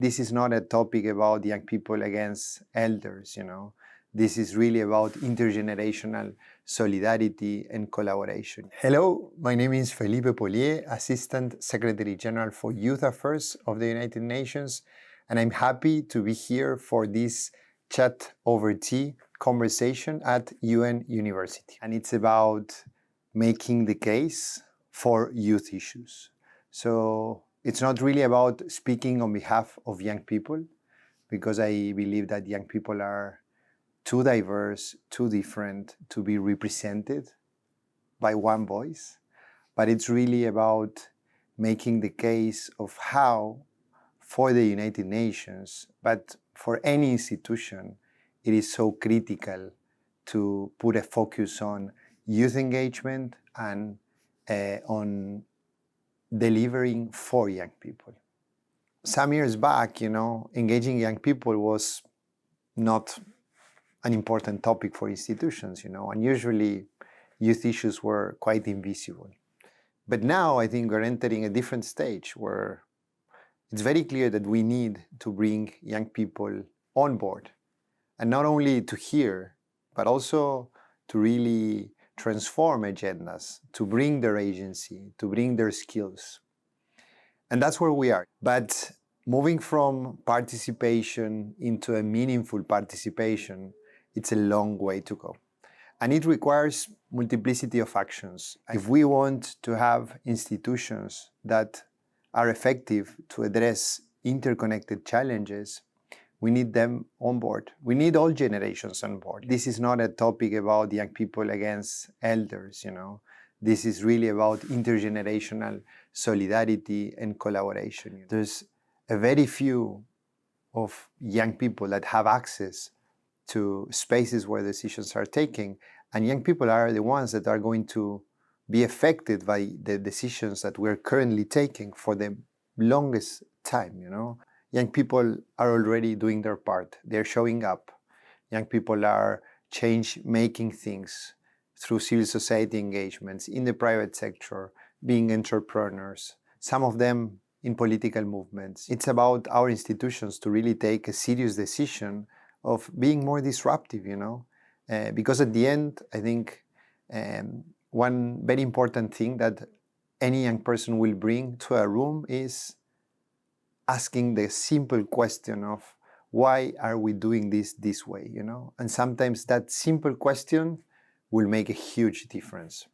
This is not a topic about young people against elders, This is really about intergenerational solidarity and collaboration. Hello, my name is Felipe Paullier, Assistant Secretary General for Youth Affairs of the United Nations, and I'm happy to be here for this chat over tea conversation at UN University. And it's about making the case for youth issues. So it's not really about speaking on behalf of young people, because I believe that young people are too diverse, too different to be represented by one voice. But it's really about making the case of how, for the United Nations, but for any institution, it is so critical to put a focus on youth engagement and on delivering for young people. Some years back, engaging young people was not an important topic for institutions, and usually youth issues were quite invisible. But now I think we're entering a different stage where it's very clear that we need to bring young people on board, and not only to hear, but also to really transform agendas, to bring their agency, to bring their skills. And that's where we are. But moving from participation into a meaningful participation, it's a long way to go. And it requires multiplicity of actions. If we want to have institutions that are effective to address interconnected challenges, we need them on board. We need all generations on board. This is not a topic about young people against elders, This is really about intergenerational solidarity and collaboration. There's a very few of young people that have access to spaces where decisions are taken, and young people are the ones that are going to be affected by the decisions that we're currently taking for the longest time, Young people are already doing their part. They're showing up. Young people are change-making things through civil society engagements in the private sector, being entrepreneurs, some of them in political movements. It's about our institutions to really take a serious decision of being more disruptive, because at the end, I think one very important thing that any young person will bring to a room is asking the simple question of why are we doing this way, And sometimes that simple question will make a huge difference.